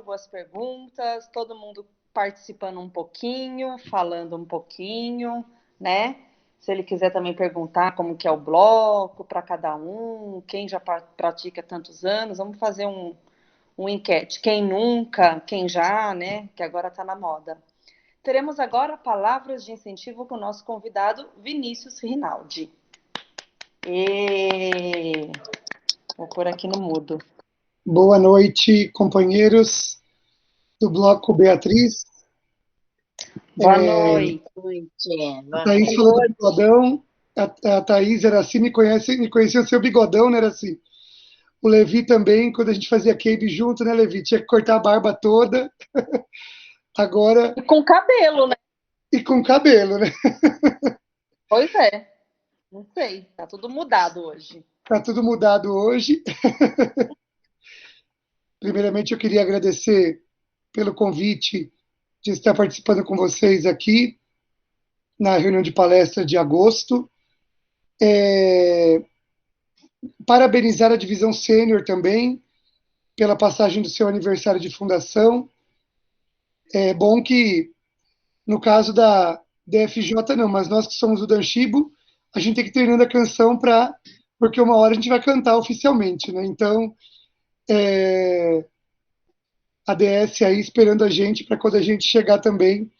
boas perguntas, todo mundo participando um pouquinho, falando um pouquinho, né? Se ele quiser também perguntar como que é o bloco para cada um, quem já pratica tantos anos, vamos fazer um enquete. Quem nunca, quem já, né? Que agora está na moda. Teremos agora palavras de incentivo com o nosso convidado Vinícius Rinaldi. E... Vou pôr aqui no mudo. Boa noite, companheiros do Bloco Beatriz. Boa noite. A Thaís falou do bigodão. A Thaís era assim, me conhecia seu bigodão, não era assim. O Levi também, quando a gente fazia cabe junto, né, Levi? Tinha que cortar a barba toda. Agora, E com cabelo, né? e com cabelo, né? Pois é. Não sei. Tá tudo mudado hoje. Tá tudo mudado hoje. Primeiramente, eu queria agradecer pelo convite de estar participando com vocês aqui na reunião de palestra de agosto. Parabenizar a divisão sênior também pela passagem do seu aniversário de fundação. É bom que, no caso da DFJ, não, mas nós que somos o Danshibo, a gente tem que ir treinando a canção porque uma hora a gente vai cantar oficialmente, né? Então, a DS aí esperando a gente para quando a gente chegar também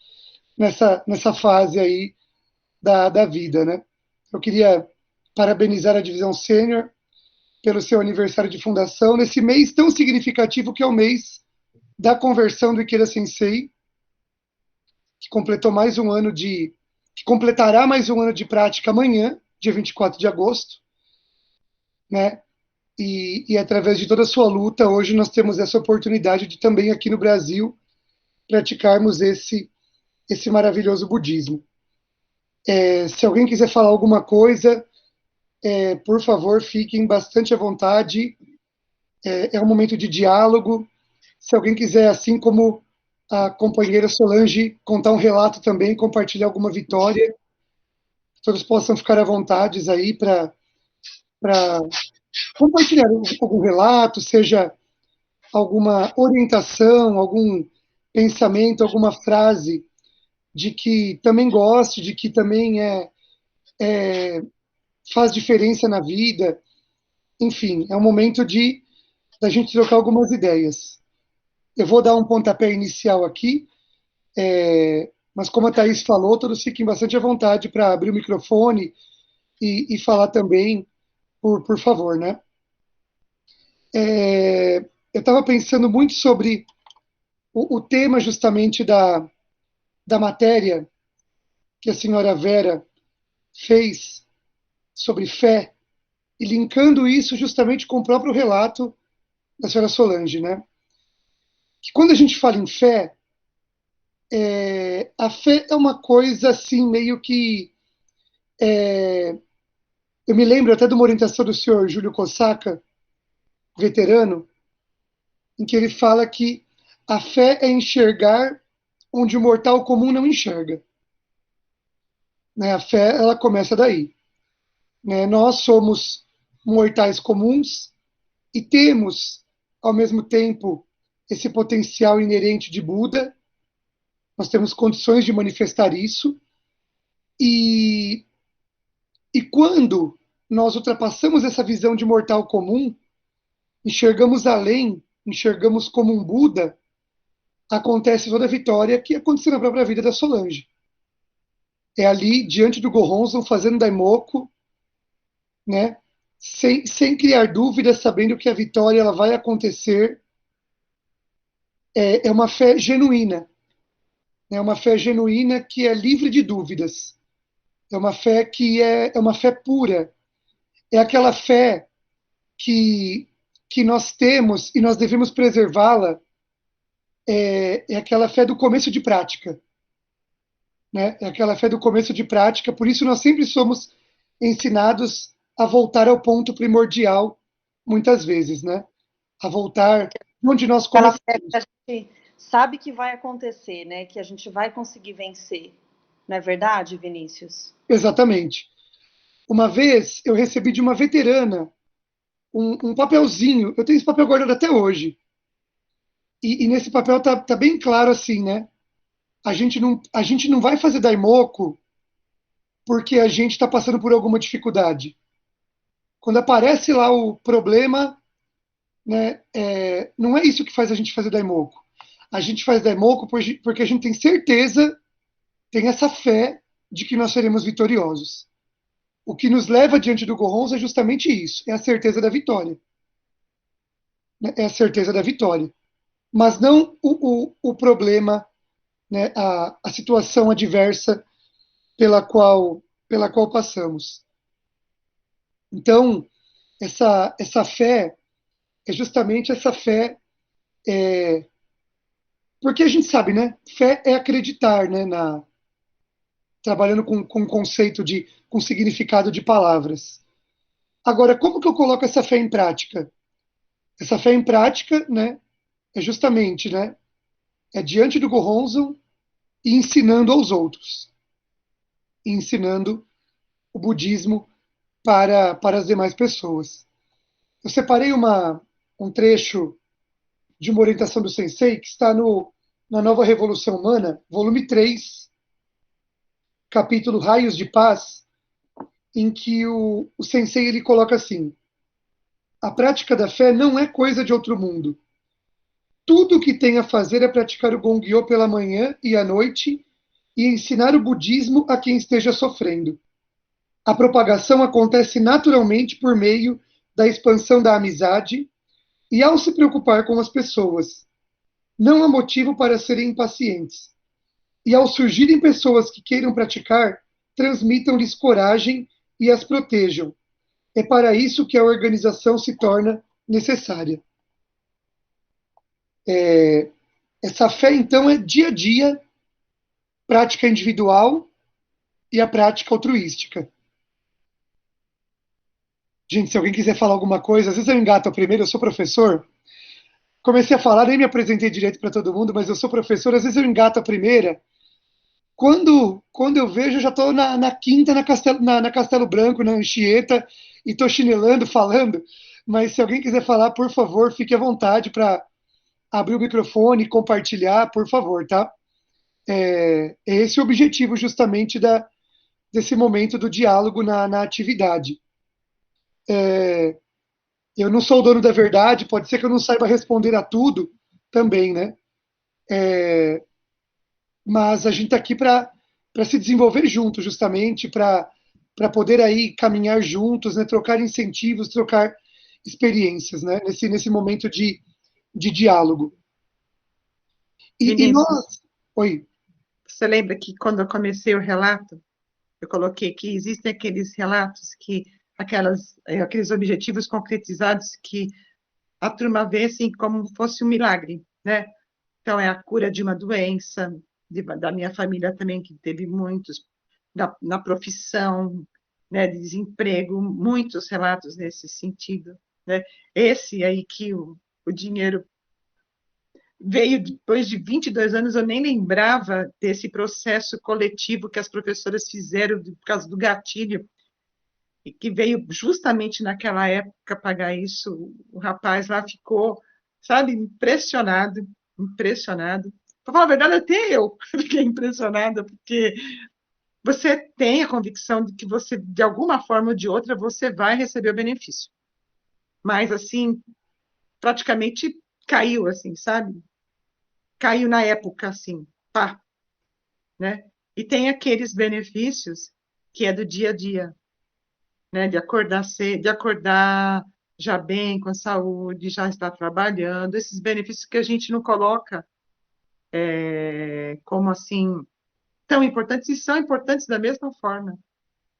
nessa fase aí da vida, né? Eu queria parabenizar a divisão sênior pelo seu aniversário de fundação, nesse mês tão significativo que é o mês da conversão do Ikeda Sensei, que completou mais um ano que completará mais um ano de prática amanhã, dia 24 de agosto, né? E através de toda a sua luta, hoje nós temos essa oportunidade de também aqui no Brasil praticarmos esse maravilhoso budismo. Se alguém quiser falar alguma coisa, por favor, fiquem bastante à vontade. É um momento de diálogo. Se alguém quiser, assim como a companheira Solange, contar um relato também, compartilhar alguma vitória, todos possam ficar à vontade aí para compartilhar algum relato, seja alguma orientação, algum pensamento, alguma frase de que também goste, de que também faz diferença na vida. Enfim, é um momento de da gente trocar algumas ideias. Eu vou dar um pontapé inicial aqui, mas como a Thaís falou, todos fiquem bastante à vontade para abrir o microfone e falar também, por favor, né? Eu estava pensando muito sobre o tema justamente da matéria que a senhora Vera fez sobre fé e linkando isso justamente com o próprio relato da senhora Solange, né? Que quando a gente fala em fé, a fé é uma coisa assim meio que eu me lembro até de uma orientação do senhor Júlio Kosaka, veterano, em que ele fala que a fé é enxergar onde o mortal comum não enxerga. Né? A fé, ela começa daí. Né? Nós somos mortais comuns e temos, ao mesmo tempo, esse potencial inerente de Buda. Nós temos condições de manifestar isso. E, e quando nós ultrapassamos essa visão de mortal comum, enxergamos além, enxergamos como um Buda, acontece toda a vitória que aconteceu na própria vida da Solange. É ali, diante do Gohonzon, fazendo Daimoku, né? Sem criar dúvidas, sabendo que a vitória ela vai acontecer. É uma fé genuína. É uma fé genuína que é livre de dúvidas. É uma fé que é uma fé pura. É aquela fé que, que nós temos e nós devemos preservá-la. É aquela fé do começo de prática. Né? É aquela fé do começo de prática, por isso nós sempre somos ensinados a voltar ao ponto primordial, muitas vezes, né? A voltar de onde nós Aquela fé começamos. que a gente sabe que vai acontecer, né? Que a gente vai conseguir vencer. Não é verdade, Vinícius? Exatamente. Uma vez eu recebi de uma veterana um papelzinho, eu tenho esse papel guardado até hoje, E nesse papel tá bem claro assim, né? A gente não vai fazer daimoku porque a gente está passando por alguma dificuldade. Quando aparece lá o problema, né, não é isso que faz a gente fazer daimoku. A gente faz daimoku porque a gente tem certeza, tem essa fé de que nós seremos vitoriosos. O que nos leva diante do Gohonzon é justamente isso, é a certeza da vitória. Né, é a certeza da vitória. Mas não o problema, né, a situação adversa pela qual passamos. Então, essa fé é justamente essa fé, porque a gente sabe, né? Fé é acreditar, né? Trabalhando com o conceito com significado de palavras. Agora, como que eu coloco essa fé em prática? Essa fé em prática, né? É justamente, né? É diante do Gohonzon e ensinando aos outros, e ensinando o budismo para as demais pessoas. Eu separei um trecho de uma orientação do Sensei que está na Nova Revolução Humana, volume 3, capítulo Raios de Paz, em que o Sensei ele coloca assim: a prática da fé não é coisa de outro mundo. Tudo o que tem a fazer é praticar o Gongyo pela manhã e à noite e ensinar o budismo a quem esteja sofrendo. A propagação acontece naturalmente por meio da expansão da amizade e ao se preocupar com as pessoas. Não há motivo para serem impacientes. E ao surgirem pessoas que queiram praticar, transmitam-lhes coragem e as protejam. É para isso que a organização se torna necessária. Essa fé, então, é dia a dia, prática individual e a prática altruística. Gente, se alguém quiser falar alguma coisa, às vezes eu engato primeiro, eu sou professor. Comecei a falar, nem me apresentei direito para todo mundo, mas eu sou professor, às vezes eu engato a primeira. Quando eu vejo, eu já estou na quinta, na Castelo Branco, na Anchieta, e estou chinelando, falando. Mas se alguém quiser falar, por favor, fique à vontade para abrir o microfone e compartilhar, por favor, tá? É esse o objetivo, justamente, desse momento do diálogo na atividade. Eu não sou o dono da verdade, pode ser que eu não saiba responder a tudo também, né? Mas a gente está aqui para se desenvolver junto, justamente, para poder aí caminhar juntos, né? Trocar incentivos, trocar experiências, né? Nesse momento de diálogo. E Vinícius, nós. Oi. você lembra que quando eu comecei o relato, eu coloquei que existem aqueles relatos que aqueles objetivos concretizados que a turma vê assim como fosse um milagre, né? Então é a cura de uma doença, da minha família também que teve muitos na profissão, né, de desemprego, muitos relatos nesse sentido, né? Esse aí que o dinheiro veio depois de 22 anos, eu nem lembrava desse processo coletivo que as professoras fizeram por causa do gatilho, e que veio justamente naquela época pagar isso. O rapaz lá ficou, sabe, impressionado, impressionado. Para falar a verdade, até eu fiquei impressionada, porque você tem a convicção de que você, de alguma forma ou de outra, você vai receber o benefício. Mas, assim, praticamente caiu, assim, sabe? Caiu na época, assim, pá, né? E tem aqueles benefícios que é do dia a dia, né? De acordar cedo, de acordar já bem, com saúde, já estar trabalhando, esses benefícios que a gente não coloca como assim tão importantes e são importantes da mesma forma,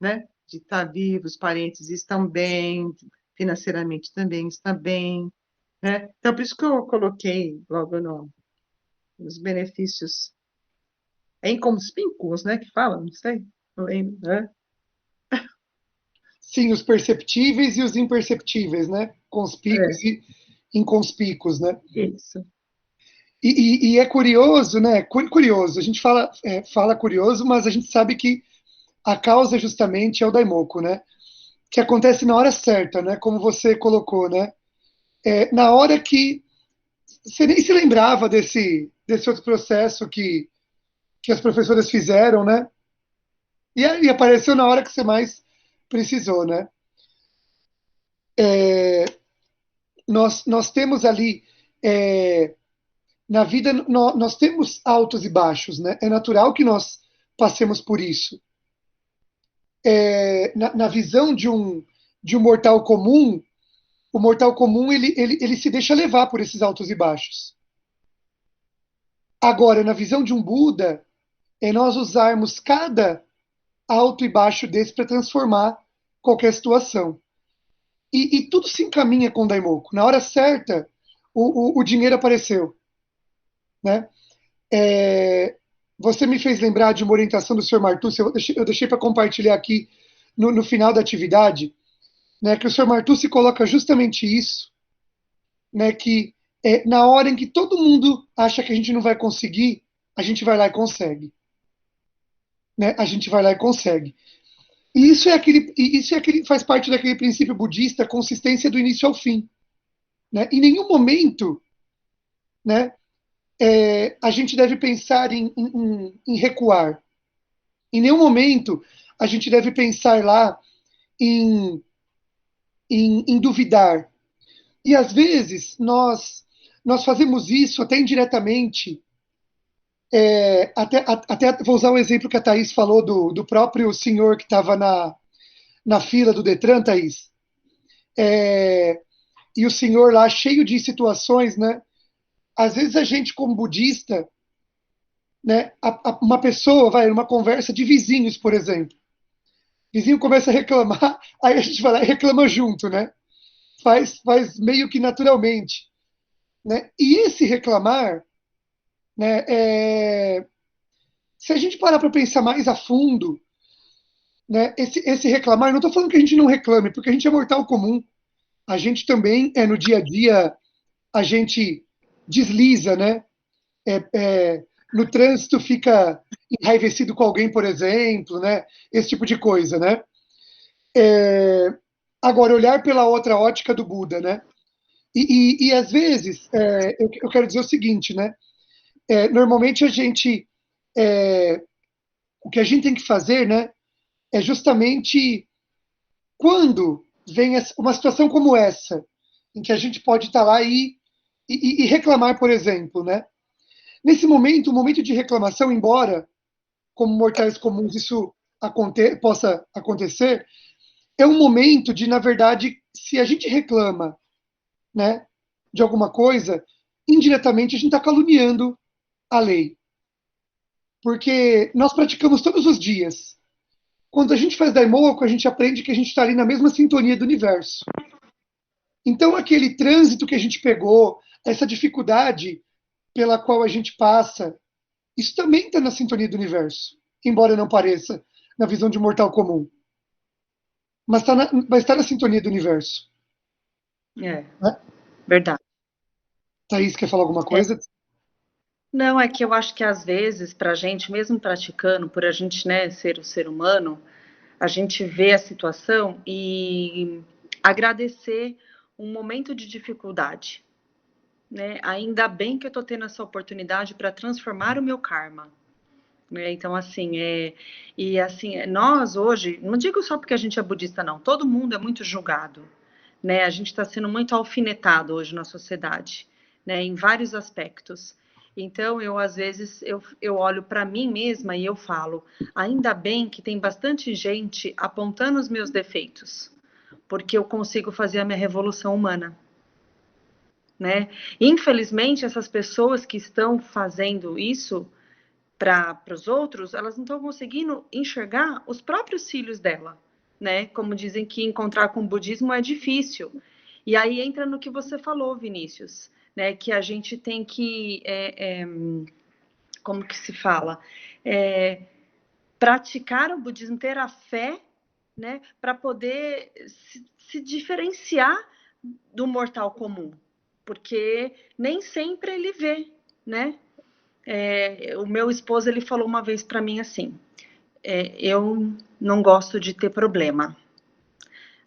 né? De estar vivos, os parentes estão bem, financeiramente também estão bem, né? Então, por isso que eu coloquei logo nos benefícios. É inconspícuos, né? Que fala, não sei, não lembro, né? Sim, os perceptíveis e os imperceptíveis, né? Conspícuos É, e inconspícuos, né? isso. E é curioso, né? Curioso. A gente fala curioso, mas a gente sabe que a causa justamente é o daimoku, né? Que acontece na hora certa, né? Como você colocou, né? Na hora que você nem se lembrava desse outro processo que as professoras fizeram, né? E aí apareceu na hora que você mais precisou, né? Nós temos ali, é, na vida, nós temos altos e baixos, né? É natural que nós passemos por isso. Na visão de um mortal comum, o mortal comum ele se deixa levar por esses altos e baixos. Agora, na visão de um Buda, é nós usarmos cada alto e baixo desse para transformar qualquer situação. E tudo se encaminha com o Daimoku. Na hora certa, o dinheiro apareceu. Né? É, você me fez lembrar de uma orientação do Sr. Martucci, eu deixei para compartilhar aqui no final da atividade, né, que o Sr. Martucci coloca justamente isso, né, que na hora em que todo mundo acha que a gente não vai conseguir, a gente vai lá e consegue. Né? A gente vai lá e consegue. E isso faz parte daquele princípio budista, consistência do início ao fim. Né? Em nenhum momento, né, a gente deve pensar em recuar. Em nenhum momento a gente deve pensar lá em, em duvidar. E às vezes nós fazemos isso até indiretamente. Até vou usar o exemplo que a Thaís falou do próprio senhor que estava na fila do Detran, Thaís. E o senhor lá cheio de situações, né? Às vezes a gente, como budista, né, uma pessoa vai numa conversa de vizinhos, por exemplo. O vizinho começa a reclamar, aí a gente vai lá e reclama junto, né? Faz meio que naturalmente. Né? E esse reclamar, né, se a gente parar para pensar mais a fundo, né, esse reclamar, não estou falando que a gente não reclame, porque a gente é mortal comum. A gente também, no dia a dia, a gente desliza, né? No trânsito fica enraivecido com alguém, por exemplo, né? Esse tipo de coisa, né? Agora, olhar pela outra ótica do Buda, né? E às vezes, eu quero dizer o seguinte, né? Normalmente a gente, o que a gente tem que fazer, né? É justamente quando vem uma situação como essa, em que a gente pode estar lá e reclamar, por exemplo, né? Nesse momento, o momento de reclamação, embora como mortais comuns isso possa acontecer, é um momento de, na verdade, se a gente reclama, né, de alguma coisa, indiretamente a gente está caluniando a lei. Porque nós praticamos todos os dias. Quando a gente faz Daimoku, a gente aprende que a gente está ali na mesma sintonia do universo. Então, aquele trânsito que a gente pegou, essa dificuldade pela qual a gente passa, isso também está na sintonia do universo, embora não pareça na visão de mortal comum. Mas está na sintonia do universo. É, Né? verdade. Thaís, quer falar alguma coisa? Não, é que eu acho que às vezes, para a gente, mesmo praticando, por a gente, né, ser o ser humano, a gente vê a situação e agradecer um momento de dificuldade, né? Ainda bem que eu estou tendo essa oportunidade para transformar o meu karma. Né? Então, assim, nós hoje, não digo só porque a gente é budista, não, todo mundo é muito julgado, né? A gente está sendo muito alfinetado hoje na sociedade, né? Em vários aspectos. Então, eu, às vezes, eu olho para mim mesma e eu falo, ainda bem que tem bastante gente apontando os meus defeitos, porque eu consigo fazer a minha revolução humana. Né? Infelizmente, essas pessoas que estão fazendo isso para os outros, elas não estão conseguindo enxergar os próprios filhos dela, né? Como dizem que encontrar com o budismo é difícil. E aí entra no que você falou, Vinícius, né? Que a gente tem que, como que se fala? Praticar o budismo, ter a fé, né? Para poder se diferenciar do mortal comum, porque nem sempre ele vê, né? O meu esposo ele falou uma vez para mim assim: eu não gosto de ter problema.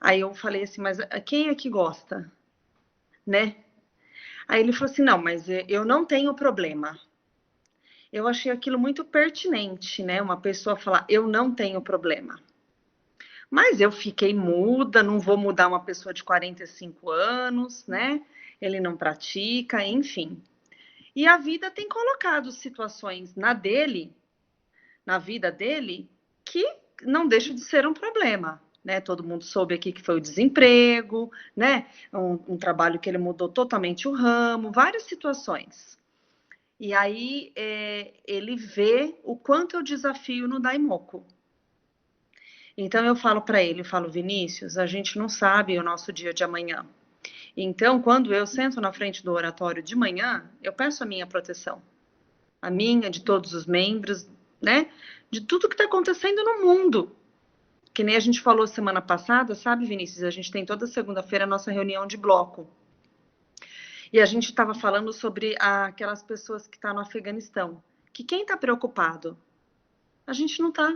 Aí eu falei assim, mas quem é que gosta, né? Aí ele falou assim, não, mas eu não tenho problema. Eu achei aquilo muito pertinente, né? Uma pessoa falar, eu não tenho problema. Mas eu fiquei muda, não vou mudar uma pessoa de 45 anos, né? Ele não pratica, enfim. E a vida tem colocado situações na vida dele, que não deixa de ser um problema. Né? Todo mundo soube aqui que foi o desemprego, né? Um trabalho que ele mudou totalmente o ramo, várias situações. E aí ele vê o quanto eu desafio no Daimoku. Então eu falo para ele, eu falo, Vinícius, a gente não sabe o nosso dia de amanhã. Então, quando eu sento na frente do oratório de manhã, eu peço a minha proteção. A minha, de todos os membros, né? De tudo que está acontecendo no mundo. Que nem a gente falou semana passada, sabe, Vinícius? A gente tem toda segunda-feira a nossa reunião de bloco. E a gente estava falando sobre aquelas pessoas que estão no Afeganistão. Que quem está preocupado? A gente não está.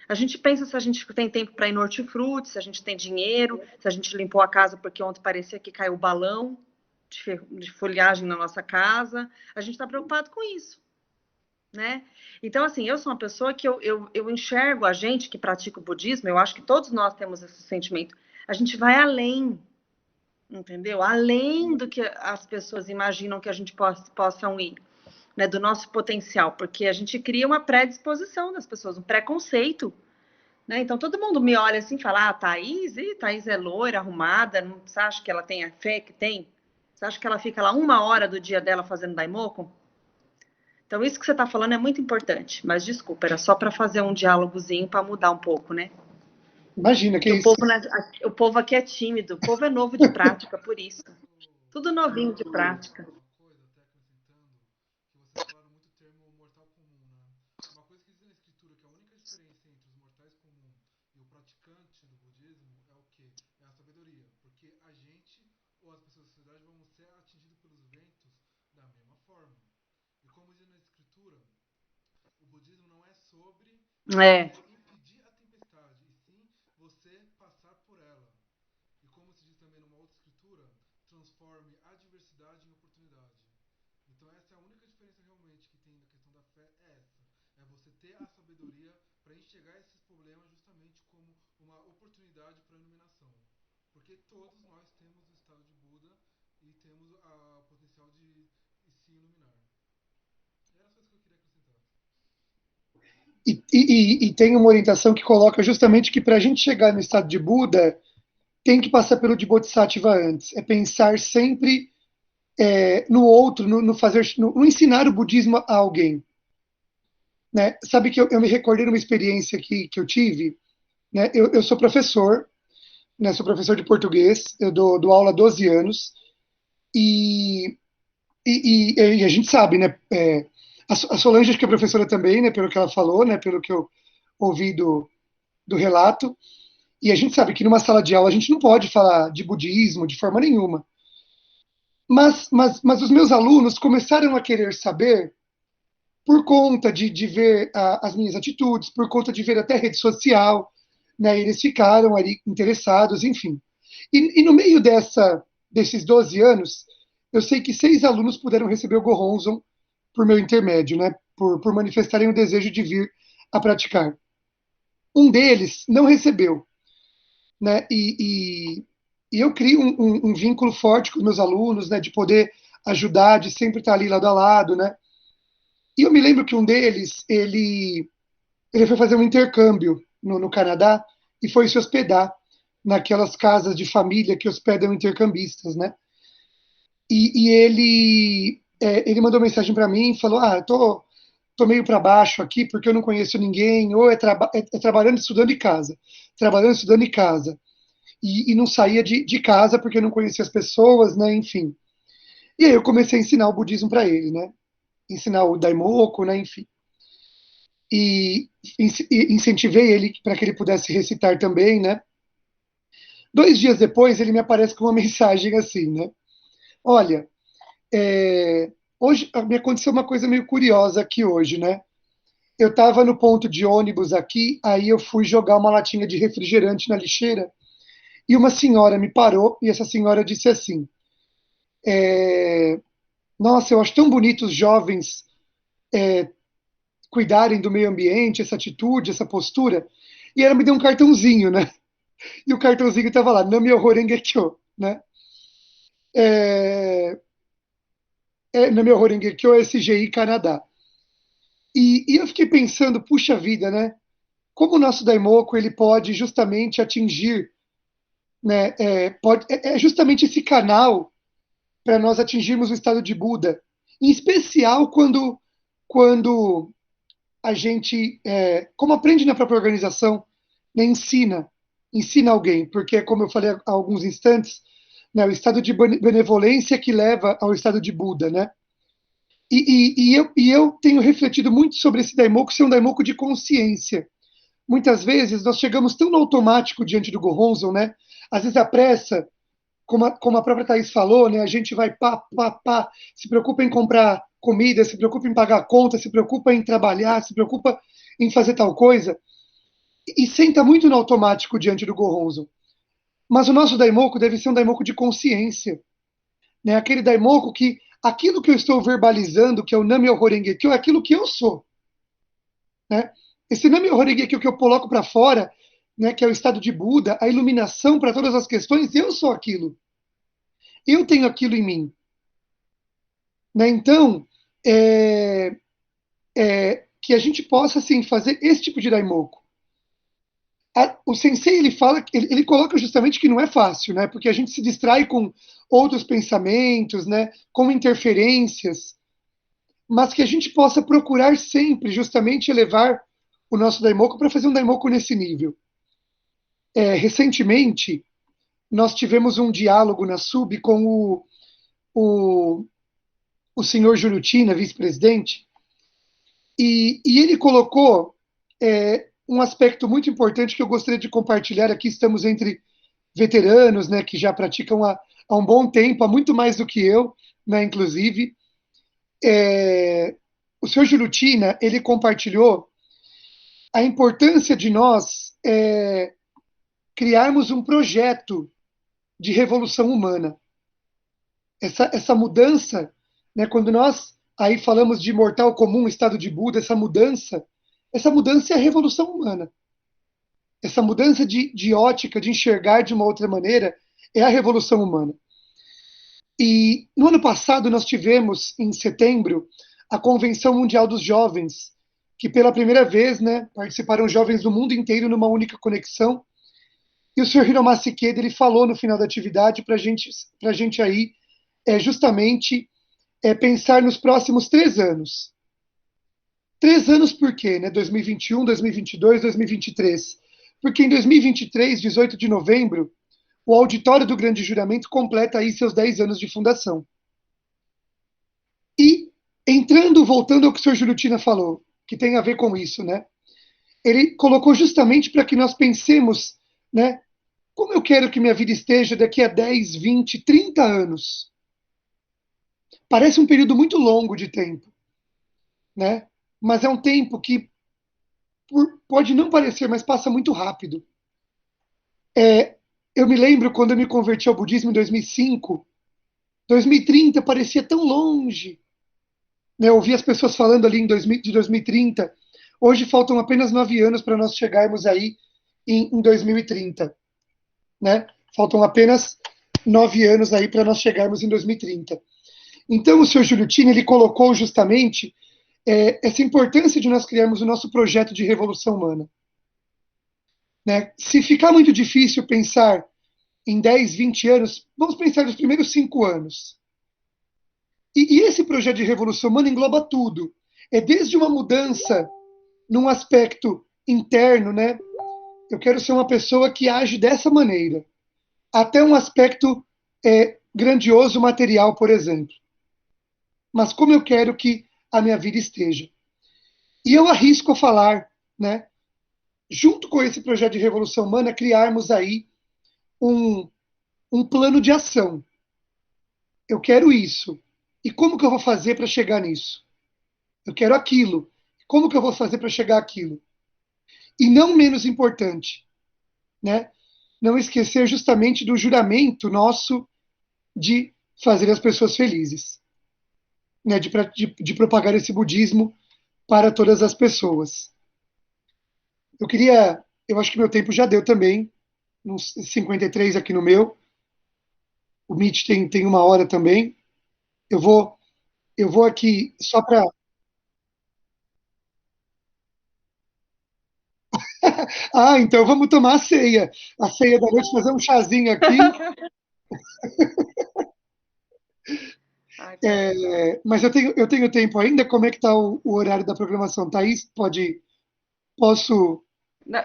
A gente pensa se a gente tem tempo para ir no hortifruti, se a gente tem dinheiro, se a gente limpou a casa porque ontem parecia que caiu o balão de folhagem na nossa casa. A gente está preocupado com isso, né? Então, assim, eu sou uma pessoa que eu enxergo a gente que pratica o budismo, eu acho que todos nós temos esse sentimento. A gente vai além, entendeu? Além do que as pessoas imaginam que a gente possam ir, né? Do nosso potencial, porque a gente cria uma predisposição das pessoas, um preconceito. Né? Então, todo mundo me olha assim e fala, Thaís é loira, arrumada, não, você acha que ela tem a fé que tem? Você acha que ela fica lá 1 hora do dia dela fazendo daimoku? Então, isso que você está falando é muito importante, mas desculpa, era só para fazer um diálogozinho para mudar um pouco, né? Imagina, que Porque isso. o povo aqui é tímido, o povo é novo de prática, por isso. Tudo novinho de prática. É. E tem uma orientação que coloca justamente que para a gente chegar no estado de Buda, tem que passar pelo de Bodhisattva antes. É pensar sempre no outro, no ensinar o budismo a alguém. Né? Sabe que eu me recordei de uma experiência que eu tive. Né? Eu sou professor, né? Sou professor de português, eu dou aula há 12 anos, e, e a gente sabe, né? A Solange, acho que é professora também, né? Pelo que ela falou, né? Pelo que eu ouvi do relato. E a gente sabe que numa sala de aula a gente não pode falar de budismo de forma nenhuma. Mas os meus alunos começaram a querer saber por conta de ver as minhas atitudes, por conta de ver até rede social, né? Eles ficaram ali interessados, enfim. E no meio desses 12 anos, eu sei que 6 alunos puderam receber o Gohonzon por meu intermédio, né? Por manifestarem o desejo de vir a praticar. Um deles não recebeu, né? E eu crio um vínculo forte com os meus alunos, né? De poder ajudar, de sempre estar ali lado a lado, né? E eu me lembro que um deles, ele foi fazer um intercâmbio no Canadá e foi se hospedar naquelas casas de família que hospedam intercambistas, né? Ele mandou mensagem para mim e falou: tô meio para baixo aqui porque eu não conheço ninguém, ou é trabalhando, estudando em casa, trabalhando, estudando em casa, e não saía de casa porque eu não conhecia as pessoas, né? Enfim. E aí eu comecei a ensinar o budismo para ele, né? Ensinar o Daimoku, né? Enfim. E incentivei ele para que ele pudesse recitar também, né? 2 dias depois, ele me aparece com uma mensagem assim, né? Olha, hoje me aconteceu uma coisa meio curiosa aqui hoje, né? Eu estava no ponto de ônibus aqui, aí eu fui jogar uma latinha de refrigerante na lixeira e uma senhora me parou e essa senhora disse assim: Nossa, eu acho tão bonito os jovens cuidarem do meio ambiente, essa atitude, essa postura. E ela me deu um cartãozinho, né? E o cartãozinho estava lá, Namyoho Renge Kyo, né? É, Namyoho Renge Kyo SGI Canadá. E eu fiquei pensando, puxa vida, né? Como o nosso Daimoku ele pode justamente atingir, né? É justamente esse canal para nós atingirmos o estado de Buda, em especial quando a gente, como aprende na própria organização, né, ensina alguém, porque como eu falei há alguns instantes, né, o estado de benevolência que leva ao estado de Buda, né? E eu tenho refletido muito sobre esse Daimoku ser um Daimoku de consciência. Muitas vezes nós chegamos tão no automático diante do Gohonzon, né? Às vezes a pressa, como a própria Thaís falou, né? A gente vai pá, se preocupa em comprar comida, se preocupa em pagar a conta, se preocupa em trabalhar, se preocupa em fazer tal coisa, e senta muito no automático diante do Gohonzon. Mas o nosso Daimoku deve ser um Daimoku de consciência, né? Aquele Daimoku que aquilo que eu estou verbalizando, que é o Namyoho Renge Kyo, é aquilo que eu sou, né? Esse Namyoho Renge Kyo que eu coloco para fora, né, que é o estado de Buda, a iluminação para todas as questões, eu sou aquilo. Eu tenho aquilo em mim. Né? Então, é, que a gente possa assim, fazer esse tipo de Daimoku. O sensei ele fala, ele coloca justamente que não é fácil, né? Porque a gente se distrai com outros pensamentos, né? Com interferências, mas que a gente possa procurar sempre justamente elevar o nosso Daimoku para fazer um Daimoku nesse nível. Recentemente, nós tivemos um diálogo na SUB com o, o senhor Jurutina, vice-presidente, e ele colocou um aspecto muito importante que eu gostaria de compartilhar aqui. Estamos entre veteranos, né, que já praticam há um bom tempo, há muito mais do que eu, né, inclusive. O senhor Jurutina, ele compartilhou a importância de nós criarmos um projeto de revolução humana. Essa mudança, né, quando nós aí falamos de mortal comum, estado de Buda, essa mudança é a revolução humana. Essa mudança de ótica, de enxergar de uma outra maneira, é a revolução humana. E no ano passado nós tivemos, em setembro, a Convenção Mundial dos Jovens, que pela primeira vez, né, participaram jovens do mundo inteiro numa única conexão. E o senhor Hiromasa Ikeda, ele falou no final da atividade para a gente aí, justamente pensar nos próximos 3 anos. 3 anos por quê? Né? 2021, 2022, 2023. Porque em 2023, 18 de novembro, o Auditório do Grande Juramento completa aí seus 10 anos de fundação. E voltando ao que o senhor Jurutina falou, que tem a ver com isso, né? Ele colocou justamente para que nós pensemos, né? Como eu quero que minha vida esteja daqui a 10, 20, 30 anos? Parece um período muito longo de tempo, né? Mas é um tempo que pode não parecer, mas passa muito rápido. Eu me lembro quando eu me converti ao budismo em 2005, 2030 parecia tão longe. Né? Eu ouvi as pessoas falando ali de 2030. Hoje faltam apenas 9 anos para nós chegarmos aí em 2030. Né? Faltam apenas 9 anos aí para nós chegarmos em 2030. Então, o senhor Giuliettini, ele colocou justamente essa importância de nós criarmos o nosso projeto de revolução humana. Né? Se ficar muito difícil pensar em 10, 20 anos, vamos pensar nos primeiros 5 anos. E esse projeto de revolução humana engloba tudo. É desde uma mudança num aspecto interno, né? Eu quero ser uma pessoa que age dessa maneira, até um aspecto grandioso material, por exemplo. Mas como eu quero que a minha vida esteja. E eu arrisco a falar, né? Junto com esse projeto de revolução humana, criarmos aí um plano de ação. Eu quero isso. E como que eu vou fazer para chegar nisso? Eu quero aquilo. Como que eu vou fazer para chegar àquilo? E não menos importante, né? Não esquecer justamente do juramento nosso de fazer as pessoas felizes, né, de propagar esse budismo para todas as pessoas. Eu acho que meu tempo já deu também, uns 53 aqui no meu, o Meet tem 1 hora também. Eu vou, eu vou aqui só para. Ah, então vamos tomar a ceia da noite, fazer um chazinho aqui. Ai, posso. Mas eu tenho tempo ainda. Como é que está o horário da programação? Thaís, posso? Não,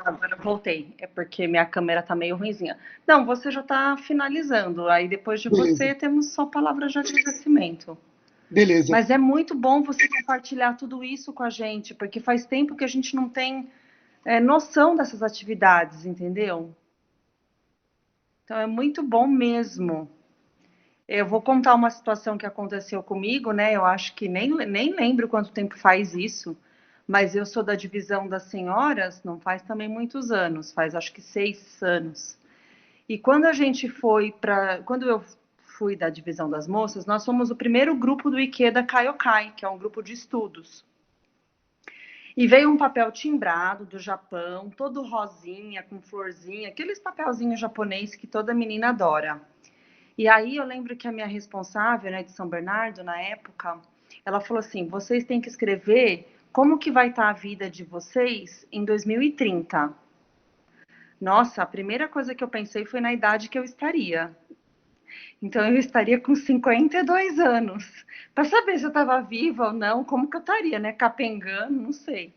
agora eu voltei, é porque minha câmera tá meio ruinzinha. Não, você já tá finalizando, aí depois de Beleza, você temos só palavras de agradecimento. beleza. Mas é muito bom você compartilhar tudo isso com a gente, porque faz tempo que a gente não tem noção dessas atividades, entendeu? Então é muito bom mesmo. Eu vou contar uma situação que aconteceu comigo, né? Eu acho que nem lembro quanto tempo faz isso, mas eu sou da divisão das senhoras, não faz também muitos anos, faz acho que 6 anos. E quando a gente foi para. Quando eu fui da divisão das moças, nós somos o primeiro grupo do Ikeda Kaiokai, que é um grupo de estudos. E veio um papel timbrado do Japão, todo rosinha, com florzinha, aqueles papelzinhos japonês que toda menina adora. E aí eu lembro que a minha responsável, né, de São Bernardo, na época, ela falou assim: vocês têm que escrever como que vai estar a vida de vocês em 2030. Nossa, a primeira coisa que eu pensei foi na idade que eu estaria. Então eu estaria com 52 anos. Para saber se eu estava viva ou não, como que eu estaria, né? Capengando, não sei.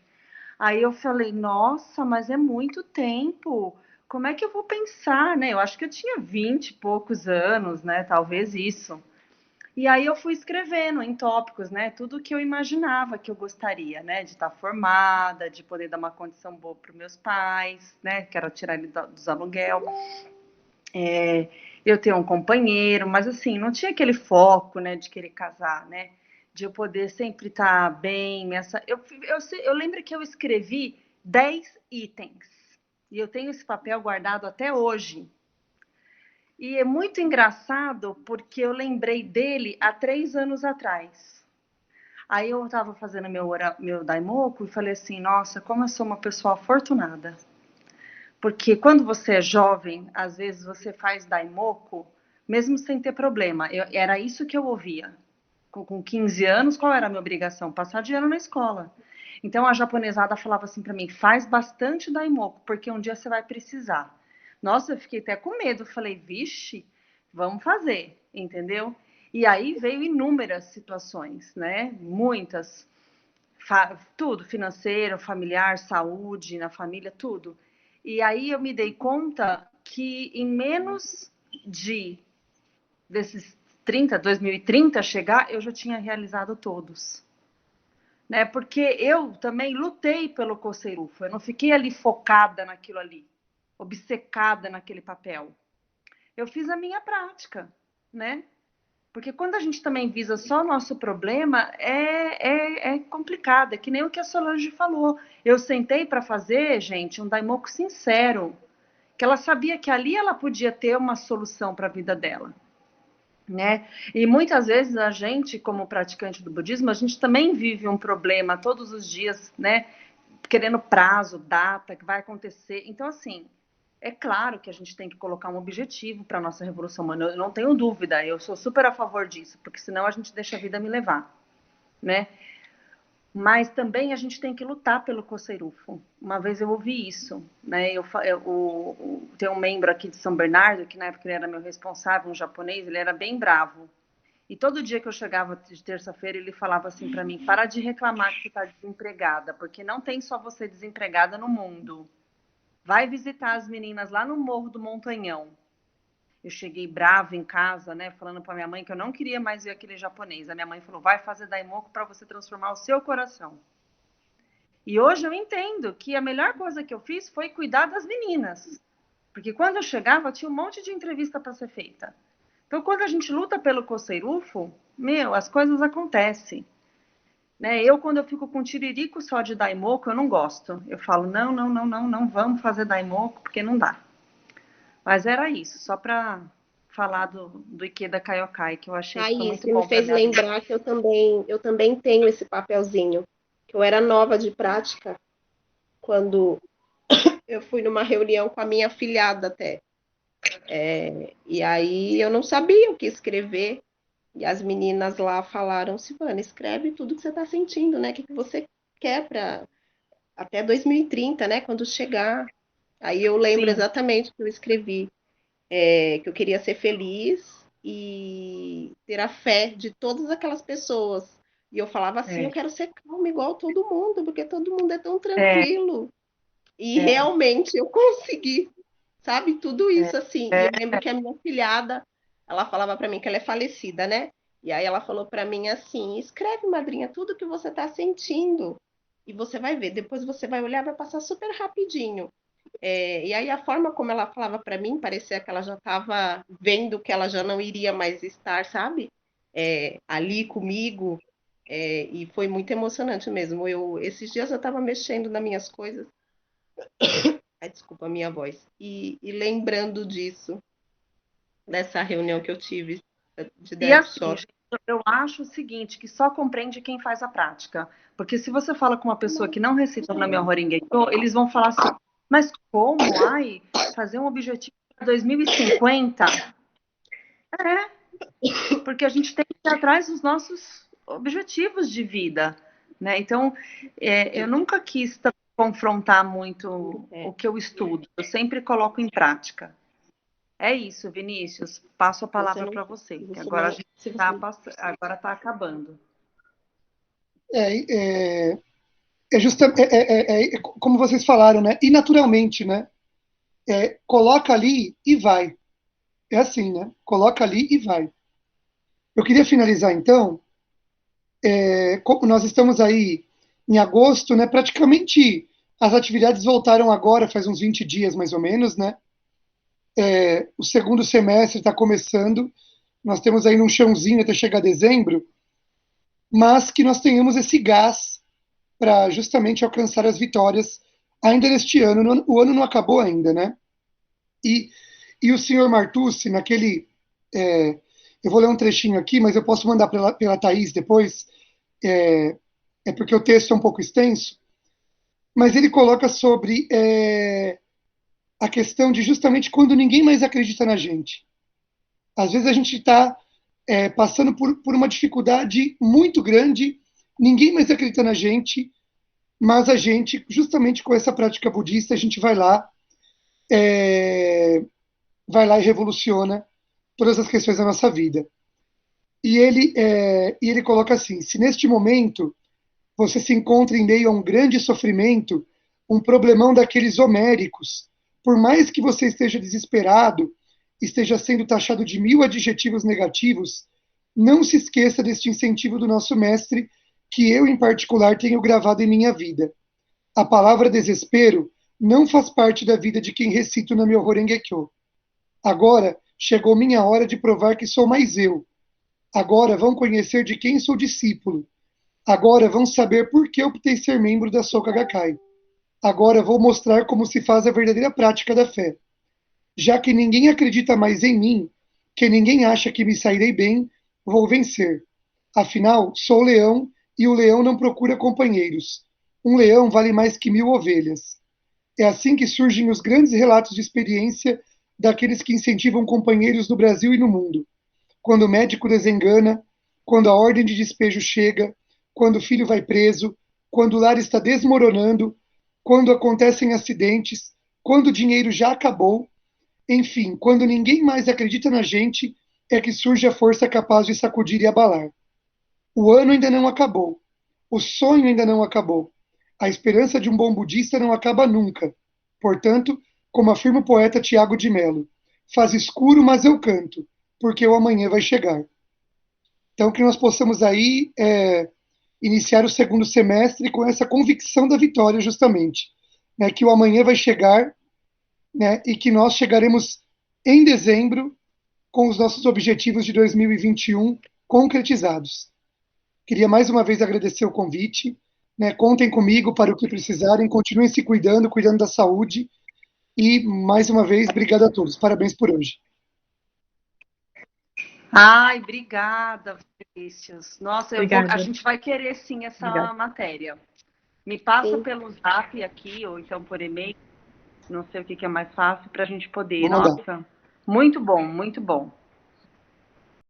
Aí eu falei, nossa, mas é muito tempo. Como é que eu vou pensar, né? Eu acho que eu tinha 20 e poucos anos, né? Talvez isso. E aí eu fui escrevendo em tópicos, né? Tudo que eu imaginava que eu gostaria, né? De estar formada, de poder dar uma condição boa para os meus pais, né? Que era tirar eles dos aluguel. Eu ter um companheiro, mas assim, não tinha aquele foco, né? De querer casar, né? De eu poder sempre estar bem. Eu lembro que eu escrevi 10 itens. E eu tenho esse papel guardado até hoje. E é muito engraçado porque eu lembrei dele há 3 anos atrás. Aí eu estava fazendo meu Daimoku e falei assim: nossa, como eu sou uma pessoa afortunada. Porque quando você é jovem, às vezes você faz Daimoku mesmo sem ter problema. Era isso que eu ouvia. Com 15 anos, qual era a minha obrigação? Passar de ano na escola. Então a japonesada falava assim para mim: faz bastante Daimoku, porque um dia você vai precisar. Nossa, eu fiquei até com medo. Falei, vixe, vamos fazer, entendeu? E aí veio inúmeras situações, né? Muitas. Tudo, financeiro, familiar, saúde, na família, tudo. E aí eu me dei conta que em menos de desses 2030 chegar, eu já tinha realizado todos. Né? Porque eu também lutei pelo Coceirufo, eu não fiquei ali focada naquilo ali, obcecada naquele papel. Eu fiz a minha prática, né? Porque quando a gente também visa só o nosso problema, é complicado. É que nem o que a Solange falou. Eu sentei para fazer, gente, um Daimoku sincero. Que ela sabia que ali ela podia ter uma solução para a vida dela. Né? E muitas vezes a gente, como praticante do budismo, a gente também vive um problema todos os dias, né? Querendo prazo, data, que vai acontecer. Então, assim, é claro que a gente tem que colocar um objetivo para a nossa revolução humana. Eu não tenho dúvida, eu sou super a favor disso, porque senão a gente deixa a vida me levar, né? Mas também a gente tem que lutar pelo coceirufo. Uma vez eu ouvi isso, né? Tem um membro aqui de São Bernardo, que na época ele era meu responsável, um japonês, ele era bem bravo. E todo dia que eu chegava de terça-feira, ele falava assim para mim: para de reclamar que você está desempregada, porque não tem só você desempregada no mundo. Vai visitar as meninas lá no Morro do Montanhão. Eu cheguei brava em casa, né, falando para minha mãe que eu não queria mais ver aquele japonês. A minha mãe falou: vai fazer daimoku para você transformar o seu coração. E hoje eu entendo que a melhor coisa que eu fiz foi cuidar das meninas. Porque quando eu chegava, tinha um monte de entrevista para ser feita. Então, quando a gente luta pelo coceirufo, meu, as coisas acontecem. Né? Quando eu fico com tiririco só de daimoku, eu não gosto. Eu falo, não, não vamos fazer daimoku, porque não dá. Mas era isso, só para falar do Ikeda Kaiokai, que eu achei que foi Aí, muito isso me bom para fez minha vida. lembrar que eu também tenho esse papelzinho, que eu era nova de prática quando eu fui numa reunião com a minha afilhada até. E aí eu não sabia o que escrever. E as meninas lá falaram, Silvana, escreve tudo que você está sentindo, né? O que você quer para até 2030, né? Quando chegar. Aí eu lembro Sim, exatamente que eu escrevi, que eu queria ser feliz e ter a fé de todas aquelas pessoas. E eu falava assim, eu é, quero ser calma igual todo mundo, porque todo mundo é tão é, tranquilo. E é, realmente eu consegui, sabe, tudo é, isso assim. E eu lembro que a minha filhada, ela falava para mim que ela é falecida, né? E aí ela falou para mim assim: escreve, madrinha, tudo que você está sentindo. E você vai ver, depois você vai olhar, vai passar super rapidinho. E aí a forma como ela falava para mim, parecia que ela já estava vendo que ela já não iria mais estar, sabe? Ali comigo. E foi muito emocionante mesmo. Esses dias eu estava mexendo nas minhas coisas. Ai, desculpa a minha voz. E lembrando disso, dessa reunião que eu tive de E Dead assim, Shop. gente, eu acho o seguinte, que só compreende quem faz a prática. Porque se você fala com uma pessoa que não recita o Nami Horengekyo, eles vão falar assim, mas como? Ai, fazer um objetivo para 2050? É, porque a gente tem que ir atrás dos nossos objetivos de vida, né? Então, eu nunca quis confrontar muito o que eu estudo, eu sempre coloco em prática. É isso, Vinícius. Passo a Você palavra não, para você, se que você agora a não, gente se está você, agora tá acabando. É, como vocês falaram, né? E naturalmente, né? Coloca ali e vai. É assim, né? Coloca ali e vai. Eu queria finalizar, então, como nós estamos aí em agosto, né? Praticamente as atividades voltaram agora, faz uns 20 dias mais ou menos, né? O segundo semestre está começando, nós temos aí um chãozinho até chegar dezembro, mas que nós tenhamos esse gás para justamente alcançar as vitórias ainda neste ano. O ano não acabou ainda, né? E, e o senhor Martucci, naquele. é, eu vou ler um trechinho aqui, mas eu posso mandar pela Thaís depois, é, porque o texto é um pouco extenso, mas ele coloca sobre a questão de justamente quando ninguém mais acredita na gente. Às vezes a gente está passando por uma dificuldade muito grande, ninguém mais acredita na gente, mas a gente, justamente com essa prática budista, a gente é, vai lá e revoluciona todas as questões da nossa vida. E ele coloca assim: se neste momento você se encontra em meio a um grande sofrimento, um problemão daqueles homéricos, por mais que você esteja desesperado, esteja sendo taxado de 1000 adjetivos negativos, não se esqueça deste incentivo do nosso mestre, que eu, em particular, tenho gravado em minha vida. A palavra desespero não faz parte da vida de quem recita o Nam-myoho Renge-kyo. Agora chegou minha hora de provar que sou mais eu. Agora vão conhecer de quem sou discípulo. Agora vão saber por que optei ser membro da Soka Gakkai. Agora vou mostrar como se faz a verdadeira prática da fé. Já que ninguém acredita mais em mim, que ninguém acha que me sairei bem, vou vencer. Afinal, sou leão e o leão não procura companheiros. Um leão vale mais que 1000 ovelhas. É assim que surgem os grandes relatos de experiência daqueles que incentivam companheiros no Brasil e no mundo. Quando o médico desengana, quando a ordem de despejo chega, quando o filho vai preso, quando o lar está desmoronando, quando acontecem acidentes, quando o dinheiro já acabou, enfim, quando ninguém mais acredita na gente, é que surge a força capaz de sacudir e abalar. O ano ainda não acabou. O sonho ainda não acabou. A esperança de um bom budista não acaba nunca. Portanto, como afirma o poeta Tiago de Mello, faz escuro, mas eu canto, porque o amanhã vai chegar. Então, que nós possamos aí iniciar o segundo semestre com essa convicção da vitória, justamente, né, que o amanhã vai chegar, né, e que nós chegaremos em dezembro com os nossos objetivos de 2021 concretizados. Queria mais uma vez agradecer o convite. Né, contem comigo para o que precisarem. Continuem se cuidando, cuidando da saúde. E, mais uma vez, obrigado a todos. Parabéns por hoje. Ai, obrigada, Vinícius. Nossa, Obrigada. a gente vai querer sim essa Obrigada. matéria. Me passa Sim. pelo zap aqui, ou então por e-mail, não sei o que é mais fácil, para a gente poder. Vou mandar. Nossa, muito bom, muito bom.